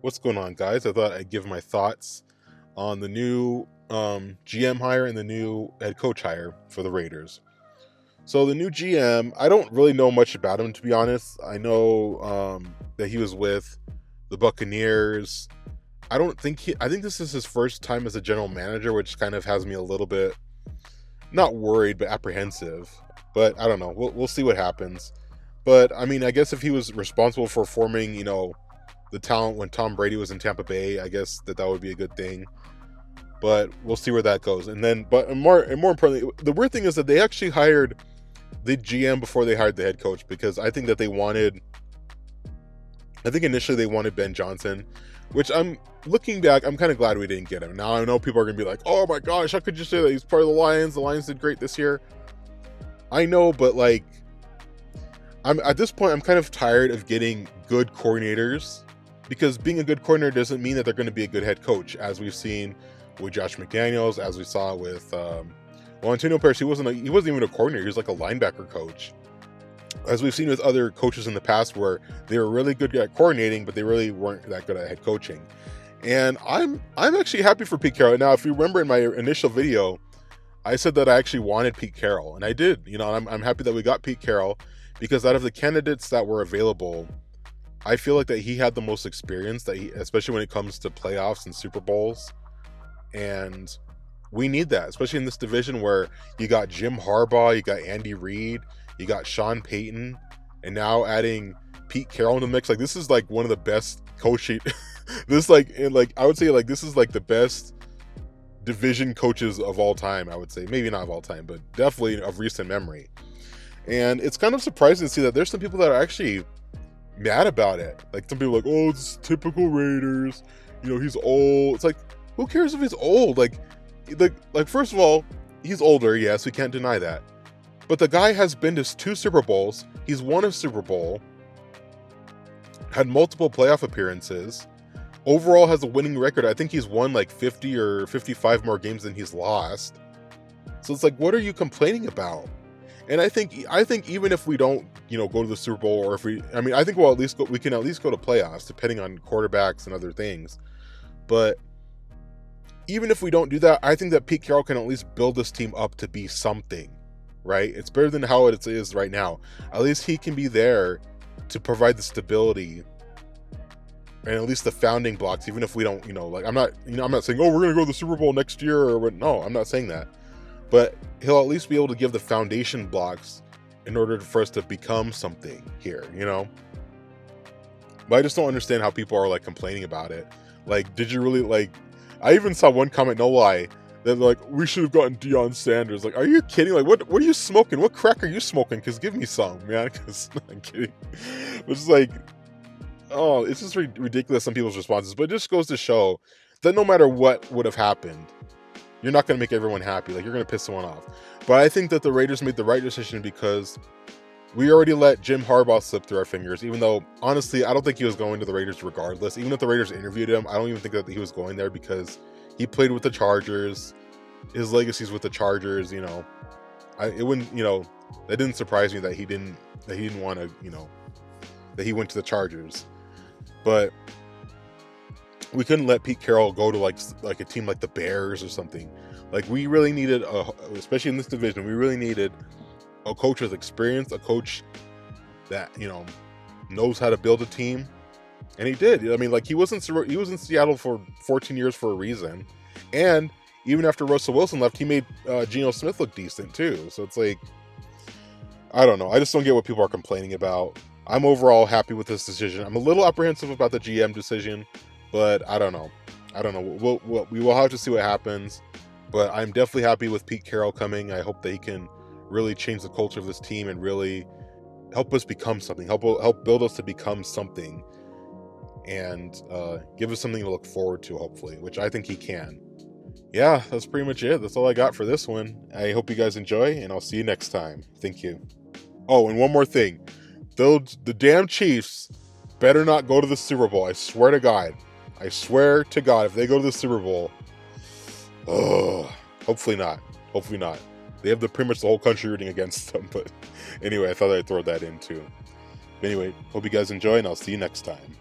What's going on, guys? I thought I'd give my thoughts on the new GM hire and the new head coach hire for the Raiders. So the new GM, I don't really know much about him, to be honest. I know that he was with the Buccaneers. I think this is his first time as a general manager, which kind of has me a little bit not worried but apprehensive. But I don't know. We'll see what happens. But I mean, I guess if he was responsible for forming, the talent when Tom Brady was in Tampa Bay, I guess that would be a good thing. But we'll see where that goes. But more importantly, the weird thing is that they actually hired the GM before they hired the head coach, because I think initially they wanted Ben Johnson, which I'm looking back, I'm kind of glad we didn't get him. Now I know people are going to be like, oh my gosh, how could you say that? He's part of the Lions. The Lions did great this year. I know, but I'm at this point, I'm kind of tired of getting good coordinators, because being a good coordinator doesn't mean that they're going to be a good head coach, as we've seen with Josh McDaniels, as we saw with Antonio Pierce. He wasn't even a coordinator; he was like a linebacker coach. As we've seen with other coaches in the past, where they were really good at coordinating, but they really weren't that good at head coaching. And I'm actually happy for Pete Carroll. Now, if you remember in my initial video, I said that I actually wanted Pete Carroll, and I did. I'm happy that we got Pete Carroll, because out of the candidates that were available, I feel like that he had the most experience, especially when it comes to playoffs and Super Bowls. And we need that, especially in this division where you got Jim Harbaugh, you got Andy Reid, you got Sean Payton, and now adding Pete Carroll in the mix. Like, this is like one of the best coaching. I would say this is like the best division coaches of all time. I would say, maybe not of all time, but definitely of recent memory. And it's kind of surprising to see that there's some people that are actually mad about it. Like, some people are like, oh, it's typical Raiders. He's old. It's like, who cares if he's old? Like first of all, he's older. Yes, we can't deny that. But the guy has been to 2 Super Bowls. He's won a Super Bowl. Had multiple playoff appearances. Overall has a winning record. I think he's won like 50 or 55 more games than he's lost. So it's like, what are you complaining about? And I think even if we don't, go to the Super Bowl, or I think we can at least go to playoffs, depending on quarterbacks and other things. But even if we don't do that, I think that Pete Carroll can at least build this team up to be something, right? It's better than how it is right now. At least he can be there to provide the stability and at least the founding blocks, even if we don't, I'm not saying, oh, we're going to go to the Super Bowl next year, or what. No, I'm not saying that. But he'll at least be able to give the foundation blocks in order for us to become something here, But I just don't understand how people are complaining about it. Did you really I even saw one comment, no lie, that we should have gotten Deion Sanders. Are you kidding? What are you smoking? What crack are you smoking? Because give me some, man. Because I'm kidding. It's it's just ridiculous, some people's responses. But it just goes to show that no matter what would have happened, you're not going to make everyone happy. You're going to piss someone off. But I think that the Raiders made the right decision, because we already let Jim Harbaugh slip through our fingers, even though, honestly, I don't think he was going to the Raiders regardless. Even if the Raiders interviewed him, I don't even think that he was going there, because he played with the Chargers. His legacy's with the Chargers, it wouldn't, that didn't surprise me that he didn't want to, that he went to the Chargers. But we couldn't let Pete Carroll go to a team like the Bears or something. We really needed, especially in this division, we really needed a coach with experience, a coach that knows how to build a team, and he did. He was in Seattle for 14 years for a reason, and even after Russell Wilson left, he made Geno Smith look decent too. So it's I don't know. I just don't get what people are complaining about. I'm overall happy with this decision. I'm a little apprehensive about the GM decision, but I don't know. We will have to see what happens. But I'm definitely happy with Pete Carroll coming. I hope that he can really change the culture of this team and really help us become something. Help build us to become something, and give us something to look forward to, hopefully, which I think he can. Yeah, that's pretty much it. That's all I got for this one. I hope you guys enjoy, and I'll see you next time. Thank you. Oh, and one more thing. The damn Chiefs better not go to the Super Bowl. I swear to God. If they go to the Super Bowl, hopefully not. They have pretty much the whole country rooting against them. But anyway, I thought I'd throw that in too. Anyway, hope you guys enjoy, and I'll see you next time.